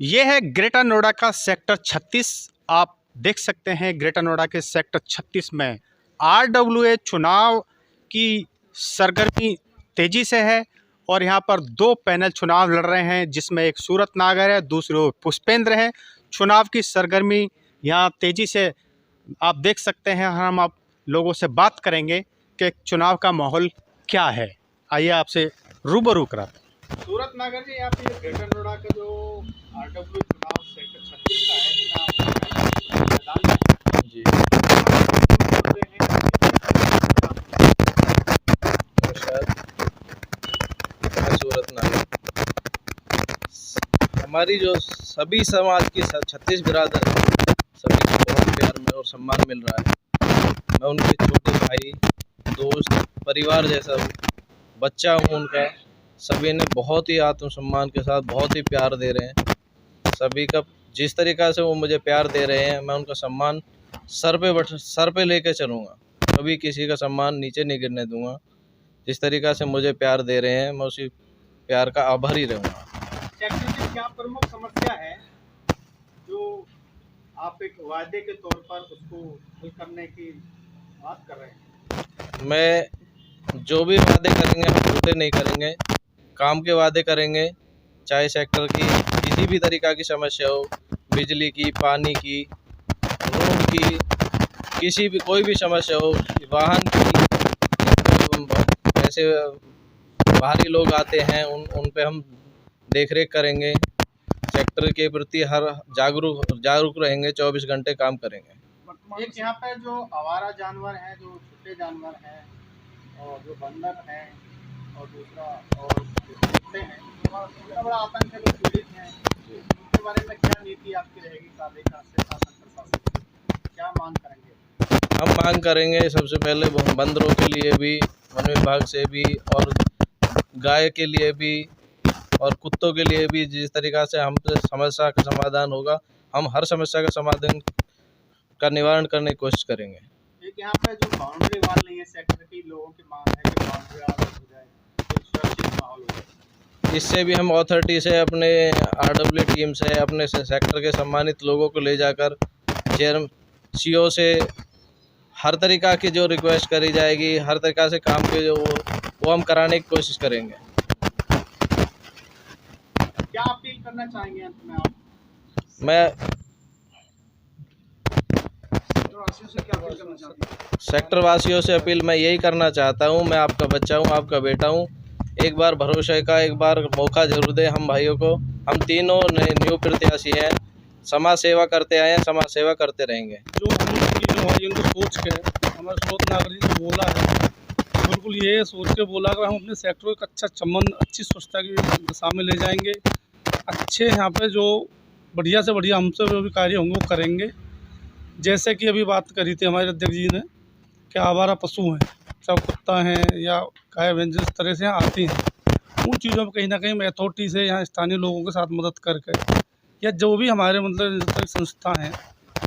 ये है ग्रेटर नोएडा का सेक्टर 36। आप देख सकते हैं ग्रेटर नोएडा के सेक्टर 36 में आरडब्ल्यूए चुनाव की सरगर्मी तेजी से है और यहाँ पर दो पैनल चुनाव लड़ रहे हैं, जिसमें एक सूरत नागर है, दूसरे पुष्पेंद्र है। चुनाव की सरगर्मी यहाँ तेजी से आप देख सकते हैं। हम आप लोगों से बात करेंगे कि चुनाव का माहौल क्या है। आइए आपसे रूबरू कराते हैं। सूरत नागर जी, यहाँ पे ग्रेटर नोएडा का जो आरडब्ल्यू चुनाव सेक्टर 36 का है, मैदान में जी सूरत नागर हमारी जो सभी समाज की 36 बिरादर सभी को बहुत प्यार में और सम्मान मिल रहा है। मैं उनके छोटे भाई, दोस्त, परिवार जैसा हूँ, बच्चा हूँ उनका। सभी ने बहुत ही आत्मसम्मान के साथ बहुत ही प्यार दे रहे हैं। सभी का जिस तरीक़ा से वो मुझे प्यार दे रहे हैं, मैं उनका सम्मान सर पे लेके चलूँगा। कभी किसी का सम्मान नीचे नहीं गिरने दूंगा। जिस तरीक़ा से मुझे प्यार दे रहे हैं, मैं उसी प्यार का आभारी रहूँगा। क्या प्रमुख समस्या है जो आप एक वादे के तौर पर उसको हल करने की बात कर रहे हैं? मैं जो भी वादे करेंगे हम झूठे नहीं करेंगे, काम के वादे करेंगे। चाहे सेक्टर की किसी भी तरीक़ा की समस्या हो, बिजली की, पानी की, रोड की, किसी भी कोई भी समस्या हो, वाहन की, ऐसे बाहरी लोग आते हैं उन पे हम देखरेख करेंगे। सेक्टर के प्रति हर जागरूक रहेंगे, 24 घंटे काम करेंगे। एक यहाँ पे जो आवारा जानवर हैं, जो छोटे जानवर हैं और जो बंदर हैं और दूसरा और कुत्ते हैं, उनका बड़ा आतंक है, लोग पीड़ित हैं। उनके बारे में क्या नीति आपकी रहेगी शासन प्रशासन, क्या मांग करेंगे? हम मांग करेंगे सबसे पहले बंदरों के लिए भी, वन विभाग से भी, और गाय के लिए भी और कुत्तों के लिए भी। जिस तरीक़ा से हमसे समस्या का समाधान होगा, हम हर समस्या का समाधान का निवारण करने की कोशिश करेंगे। एक यहाँ पे जो बाउंड्री वाल नहीं है सेक्टर की, लोगों की मांग है कि बाउंड्री वाल हो जाए, तो सुरक्षित माहौल हो जाए। इससे भी हम अथॉरिटी से, अपने आरडब्ल्यू टीम से, अपने सेक्टर के सम्मानित लोगों को ले जाकर चेयर सीओ से हर तरीक़ा की जो रिक्वेस्ट करी जाएगी, हर तरीक़ा से काम के जो वो हम कराने की कोशिश करेंगे। क्या अपील करना चाहेंगे अंत में आप? मैं सेक्टर वासियों से अपील मैं यही करना चाहता हूँ। मैं आपका बच्चा हूँ, आपका बेटा हूँ। एक बार भरोसे का एक बार मौका जरूर दें हम भाइयों को। हम तीनों न्यू प्रत्याशी हैं, समाज सेवा करते आए हैं, समाज सेवा करते रहेंगे। जो हमारी उनको सोच के हमारे सूरत नागर जी ने बोला है, बिल्कुल ये सोच के बोला कि हम अपने सेक्टर को एक अच्छा चमन, अच्छी स्वच्छता की दिशा में ले जाएंगे। अच्छे यहाँ पे जो बढ़िया से बढ़िया हमसे जो भी कार्य होंगे वो करेंगे। जैसे कि अभी बात करी थी हमारे अध्यक्ष जी ने कि आवारा पशु हैं, चाहे कुत्ता हैं या गाय भैंस, जिस तरह से यहाँ आती हैं, उन चीज़ों पर कहीं ना कहीं अथॉरिटी से यहाँ स्थानीय लोगों के साथ मदद करके, या जो भी हमारे मतलब संस्था हैं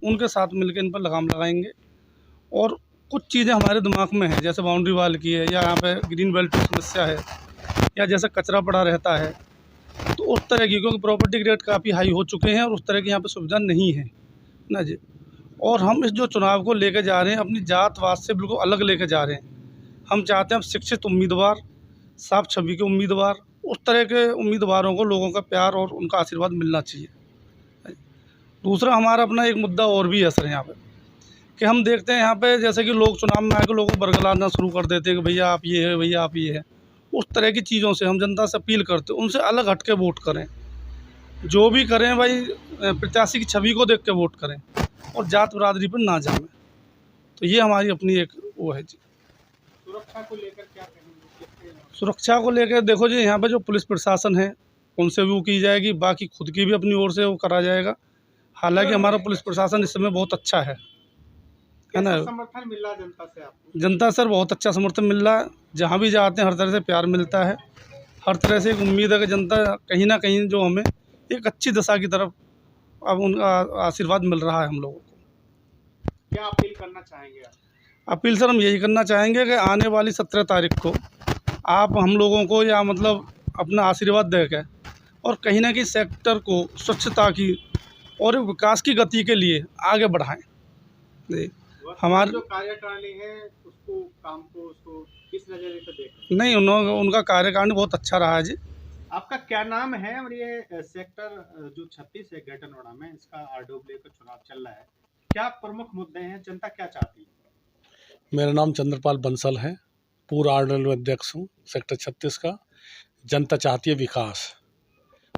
उनके साथ मिलकर इन पर लगाम लगाएंगे। और कुछ चीज़ें हमारे दिमाग में हैं, जैसे बाउंड्री वाल की है, या यहाँ पे ग्रीन बेल्ट की समस्या है, या जैसे कचरा पड़ा रहता है, तो उस तरह की, क्योंकि प्रॉपर्टी रेट काफ़ी हाई हो चुके हैं और उस तरह की यहाँ पे सुविधा नहीं है ना जी। और हम इस जो चुनाव को लेकर जा रहे हैं, अपनी जातवाद से बिल्कुल अलग लेकर जा रहे हैं। हम चाहते हैं हम शिक्षित उम्मीदवार, साफ छवि के उम्मीदवार, उस तरह के उम्मीदवारों को लोगों का प्यार और उनका आशीर्वाद मिलना चाहिए। दूसरा हमारा अपना एक मुद्दा और भी है सर यहाँ पे, कि हम देखते हैं यहाँ पे जैसे कि लोग चुनाव में आके लोगों को बरगलाना शुरू कर देते हैं कि भैया आप ये है, भैया आप ये है। उस तरह की चीज़ों से हम जनता से अपील करते हैं, उनसे अलग हट के वोट करें। जो भी करें भाई, प्रत्याशी की छवि को देख के वोट करें और जात बरादरी पर ना जाएं। तो ये हमारी अपनी एक वो है जी। सुरक्षा को लेकर क्या कहेंगे? सुरक्षा को लेकर देखो जी, यहाँ पे जो पुलिस प्रशासन है उनसे भी वो की जाएगी, बाकी खुद की भी अपनी ओर से वो करा जाएगा। हालांकि हमारा पुलिस प्रशासन इस समय बहुत अच्छा है ना। समर्थन मिल रहा है जनता से आपको? जनता सर बहुत अच्छा समर्थन मिल रहा है, जहाँ भी जाते हैं हर तरह से प्यार मिलता है। हर तरह से एक उम्मीद है कि जनता कहीं ना कहीं जो हमें एक अच्छी दिशा की तरफ अब उनका आशीर्वाद मिल रहा है हम लोगों को। क्या अपील करना चाहेंगे आप? अपील सर हम यही करना चाहेंगे कि आने वाली 17 तारीख को आप हम लोगों को या मतलब अपना आशीर्वाद दे के और कहीं ना कहीं सेक्टर को स्वच्छता की और विकास की गति के लिए आगे बढ़ाएं। हमारे जो कार्यकारिणी है उसको काम को उसको किस नज़रिए से देख रहे हैं? नहीं, उनका कार्यकारिणी बहुत अच्छा रहा है जी। आपका क्या नाम है और ये सेक्टर जो 36 है ग्रेटर नोएडा में, इसका आरडब्ल्यूए का चुनाव चल रहा है, क्या प्रमुख मुद्दे हैं, जनता क्या चाहती है? मेरा नाम चंद्रपाल बंसल है, पूर्व आरडब्ल्यू अध्यक्ष हूँ सेक्टर 36 का। जनता चाहती है विकास,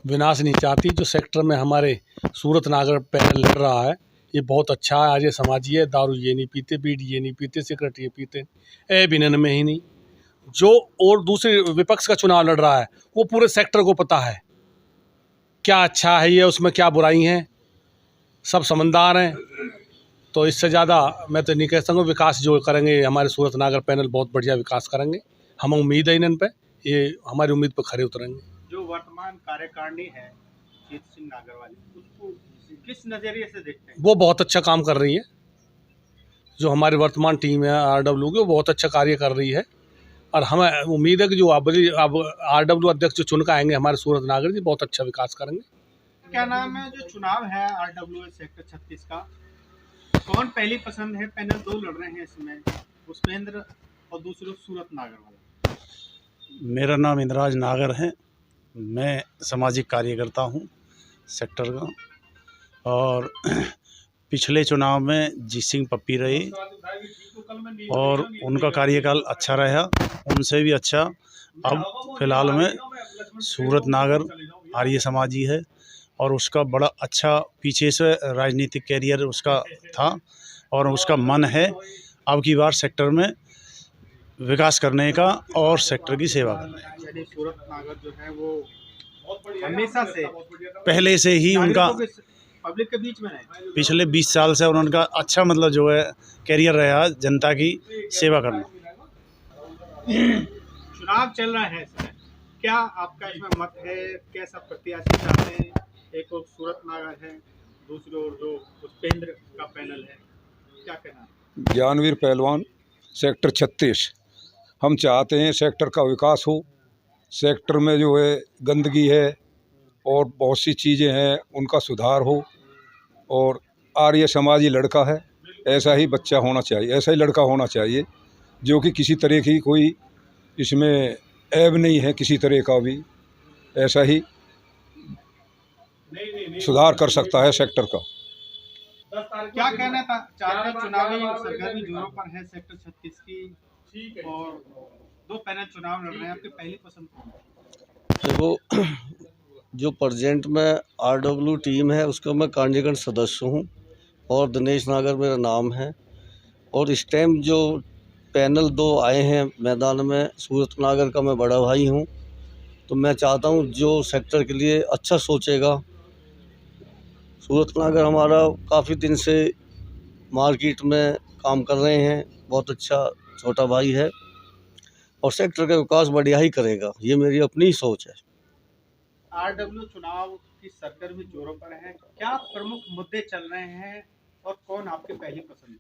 विनाश नहीं चाहती। जो सेक्टर में हमारे सूरत नागर पैनल लड़ रहा है ये बहुत अच्छा है, आर्य समाजी है, दारू ये नहीं पीते, बीड़ी ये नहीं पीते, सिगरेट ये पीते, बिनन में ही नहीं। जो और दूसरे विपक्ष का चुनाव लड़ रहा है वो पूरे सेक्टर को पता है क्या अच्छा है ये, उसमें क्या बुराई हैं, सब समझदार हैं। तो इससे ज़्यादा मैं तो नहीं कह सकूँ। विकास जो करेंगे हमारे सूरत नागर पैनल बहुत बढ़िया विकास करेंगे, हम उम्मीद है इन पे, ये हमारी उम्मीद पर खरे उतरेंगे। जो वर्तमान कार्यकारिणी है जीत सिंह नागर वाली, उसको किस नज़रिए से देखते हैं? वो बहुत अच्छा काम कर रही है। जो हमारी वर्तमान टीम है आरडब्ल्यू की, वो बहुत अच्छा कार्य कर रही है और हमें उम्मीद है कि जो अब आरडब्ल्यू अध्यक्ष जो चुन के आएंगे हमारे सूरत नागर जी, बहुत अच्छा विकास करेंगे। क्या नाम है जो चुनाव है आरडब्ल्यूए सेक्टर 36 का, कौन पहली पसंद है? पैनल दो लड़ रहे हैं इसमें, पुष्पेंद्र और दूसरे सूरत नागर वाला। मेरा नाम इंद्राज नागर है, मैं सामाजिक कार्यकर्ता हूँ सेक्टर का, और पिछले चुनाव में जी सिंह पप्पी रहे और उनका कार्यकाल अच्छा रहा, उनसे भी अच्छा। अब फिलहाल में सूरत नागर आर्य समाजी है और उसका बड़ा अच्छा पीछे से राजनीतिक कैरियर उसका था और उसका मन है अब की बार सेक्टर में विकास करने का और सेक्टर की सेवा करने का। यानी सूरत नागर जो है वो हमेशा से पहले से ही उनका पब्लिक के बीच में है, पिछले 20 साल से उनका अच्छा मतलब जो है कैरियर रहा जनता की सेवा करना। चुनाव चल रहा है इसमें, क्या आपका इसमें मत है? कैसा प्रत्याशी चाहते हैं? एक और सूरत नागर है, दूसरी ओर जो पुष्पेंद्र का पैनल है, क्या कहना है? ज्ञानवीर पहलवान सेक्टर 36। हम चाहते हैं सेक्टर का विकास हो, सेक्टर में जो है गंदगी है और बहुत सी चीज़ें हैं उनका सुधार हो, और आर्य समाजी लड़का है, ऐसा ही बच्चा होना चाहिए, ऐसा ही लड़का होना चाहिए जो कि किसी तरह की कोई इसमें ऐब नहीं है, किसी तरह का भी, ऐसा ही सुधार कर सकता है सेक्टर का। क्या कहना था चाहते हैं? चुनावी सरगर्मी जोरों पर है सेक्टर 36 की और दो पैनल चुनाव लड़ रहे हैं, आपकी पहली पसंद कौन है? देखो, जो प्रेजेंट में आरडब्ल्यू टीम है उसका मैं कार्यकारिणी सदस्य हूँ और दिनेश नागर मेरा नाम है। और इस टाइम जो पैनल दो आए हैं मैदान में, सूरत नागर का मैं बड़ा भाई हूँ, तो मैं चाहता हूँ जो सेक्टर के लिए अच्छा सोचेगा। सूरत नागर हमारा काफ़ी दिन से मार्केट में काम कर रहे हैं, बहुत अच्छा छोटा भाई है और सेक्टर का विकास बढ़िया ही करेगा, ये मेरी अपनी सोच है। आरडब्ल्यू चुनाव की सरगर्मी जोरों पर है, क्या प्रमुख मुद्दे चल रहे हैं और कौन आपकी पहली पसंद है?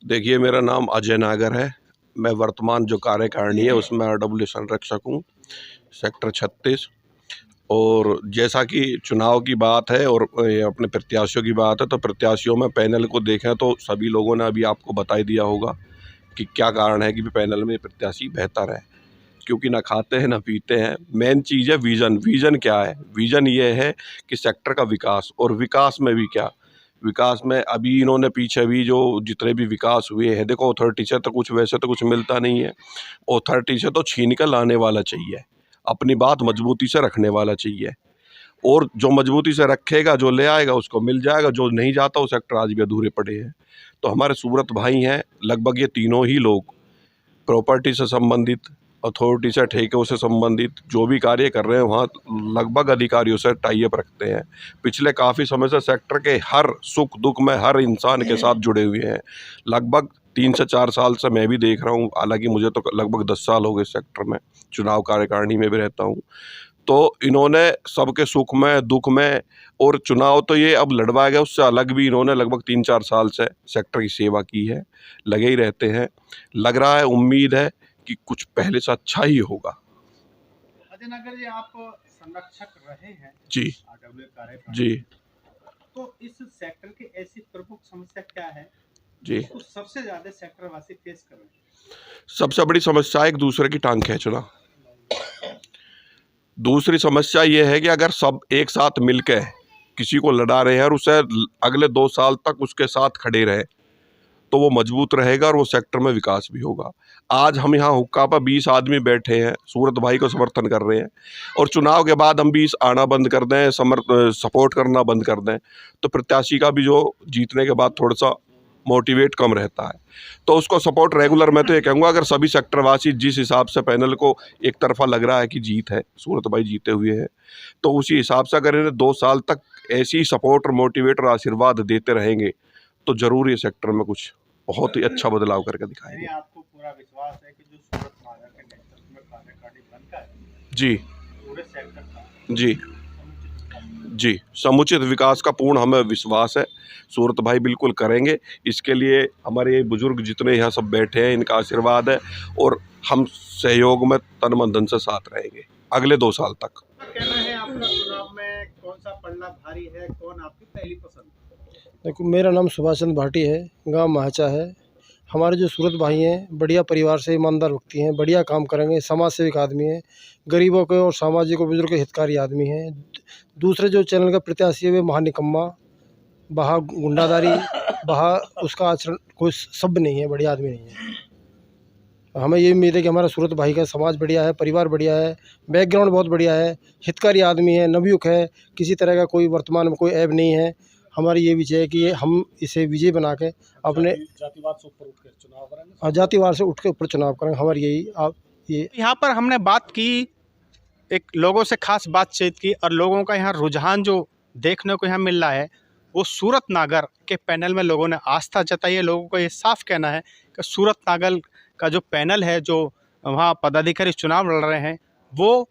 देखिए, मेरा नाम अजय नागर है, मैं वर्तमान जो कार्यकारिणी है उसमें आरडब्ल्यू संरक्षक हूँ सेक्टर 36। और जैसा कि चुनाव की बात है और अपने प्रत्याशियों की बात है, तो प्रत्याशियों में पैनल को देखें तो सभी लोगों ने अभी आपको बता ही दिया होगा कि क्या कारण है कि पैनल में प्रत्याशी बेहतर है, क्योंकि ना खाते हैं ना पीते हैं। मेन चीज़ है विज़न क्या है? विज़न ये है कि सेक्टर का विकास, और विकास में भी क्या, विकास में अभी इन्होंने पीछे भी जो जितने भी विकास हुए हैं, देखो अथॉरिटी से तो कुछ वैसे तो कुछ मिलता नहीं है, अथॉरिटी से तो छीन कर लाने वाला चाहिए, अपनी बात मजबूती से रखने वाला चाहिए, और जो मजबूती से रखेगा जो ले आएगा उसको मिल जाएगा, जो नहीं जाता वो सेक्टर आज भी अधूरे पड़े हैं। तो हमारे सूरत भाई हैं लगभग ये तीनों ही लोग प्रॉपर्टी से संबंधित, अथॉरिटी से, ठेकों से संबंधित जो भी कार्य कर रहे हैं वहाँ लगभग अधिकारियों से टाई अप रखते हैं। पिछले काफ़ी समय से सेक्टर के हर सुख दुख में हर इंसान के साथ जुड़े हुए हैं। लगभग 3 से 4 साल से मैं भी देख रहा हूँ, हालांकि मुझे तो लगभग 10 साल हो गए सेक्टर में, चुनाव कार्यकारिणी में भी रहता हूँ। तो इन्होंने सबके सुख में दुख में, और चुनाव तो ये अब लड़वाया गया उससे अलग भी इन्होंने लगभग 3-4 साल से सेक्टर की सेवा की है, लगे ही रहते हैं। लग रहा है, उम्मीद है कि कुछ पहले से अच्छा ही होगा। अजय नागर जी, आप संरक्षक रहे हैं जी आरडब्ल्यूए कार्यक्रम, जी तो इस सेक्टर की ऐसी प्रमुख समस्या क्या है जी। तो सबसे ज्यादा सेक्टर वासी फेस कर रहे हैं? सबसे बड़ी समस्या एक दूसरे की टांग खींचना। दूसरी समस्या ये है कि अगर सब एक साथ मिलकर किसी को लड़ा रहे हैं और उसे अगले 2 साल तक उसके साथ खड़े रहे तो वो मजबूत रहेगा और वो सेक्टर में विकास भी होगा। आज हम यहाँ हुक्का पर 20 आदमी बैठे हैं, सूरत भाई को समर्थन कर रहे हैं, और चुनाव के बाद हम 20 आना बंद कर दें, सपोर्ट करना बंद कर दें, तो प्रत्याशी का भी जो जीतने के बाद थोड़ा सा मोटिवेट कम रहता है। तो उसको सपोर्ट रेगुलर, मैं तो ये कहूँगा, अगर सभी सेक्टरवासी जिस हिसाब से पैनल को एक तरफा लग रहा है कि जीत है, सूरत भाई जीते हुए हैं, तो उसी हिसाब से अगर इन्हें 2 साल तक ऐसी सपोर्ट और मोटिवेट और आशीर्वाद देते रहेंगे तो ज़रूर ये सेक्टर में कुछ बहुत ही अच्छा बदलाव करके दिखाएंगे। यानी आपको पूरा विश्वास है कि जो सूरत नागर के नेतृत्व में कार्यकारिणी बनकर जी पूरे सेक्टर का जी जी समुचित विकास का पूर्ण हमें विश्वास है। सूरत भाई बिल्कुल करेंगे। इसके लिए हमारे बुजुर्ग जितने यहाँ सब बैठे हैं, इनका आशीर्वाद है और हम सहयोग में तन मन धन से साथ रहेंगे अगले 2 साल तक। कहना है आपका चुनाव में कौन सा पड़ना भारी है, कौन आपकी पहली पसंद? देखो, मेरा नाम सुभाष चंद्र भाटी है, गांव महाचा है। हमारे जो सूरत भाई हैं बढ़िया परिवार से, ईमानदार व्यक्ति हैं, बढ़िया काम करेंगे, समाज सेवक आदमी हैं, गरीबों के और सामाजिक और बुजुर्ग के हितकारी आदमी हैं। दूसरे जो चैनल का प्रत्याशी है वे महानिकम्मा, वहाँ गुंडादारी, वहाँ उसका आचरण कोई सभ्य नहीं है, बढ़िया आदमी नहीं है। हमें ये उम्मीद है कि हमारा सूरत भाई का समाज बढ़िया है, परिवार बढ़िया है, बैकग्राउंड बहुत बढ़िया है, हितकारी आदमी है, नवयुवक है, किसी तरह का कोई वर्तमान में कोई ऐब नहीं है। हमारी ये विजय है कि हम इसे विजय बना के अपने जातिवाद से ऊपर उठ कर चुनाव करेंगे। जातिवाद से उठ के ऊपर चुनाव करेंगे। हमारी यही ये यहाँ पर हमने बात की, एक लोगों से खास बातचीत की, और लोगों का यहाँ रुझान जो देखने को यहाँ मिल रहा है वो सूरत नागर के पैनल में लोगों ने आस्था जताई है। लोगों को ये साफ कहना है कि सूरत नागर का जो पैनल है, जो वहाँ पदाधिकारी चुनाव लड़ रहे हैं, वो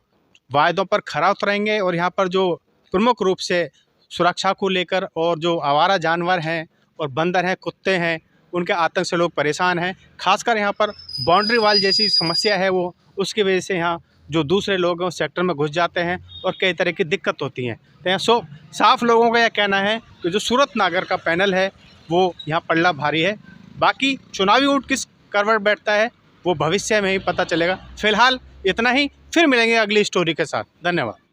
वायदों पर खरा उतरेंगे। और यहाँ पर जो प्रमुख रूप से सुरक्षा को लेकर और जो आवारा जानवर हैं और बंदर हैं, कुत्ते हैं, उनके आतंक से लोग परेशान हैं। खासकर यहाँ पर बाउंड्री वाल जैसी समस्या है, वो उसकी वजह से यहाँ जो दूसरे लोग हैं उस सेक्टर में घुस जाते हैं और कई तरह की दिक्कत होती हैं। तो यहाँ साफ लोगों का यह कहना है कि जो सूरत नागर का पैनल है वो यहाँ पल्ला भारी है। बाकी चुनावी ऊँट किस करवट बैठता है वो भविष्य में ही पता चलेगा। फिलहाल इतना ही, फिर मिलेंगे अगली स्टोरी के साथ। धन्यवाद।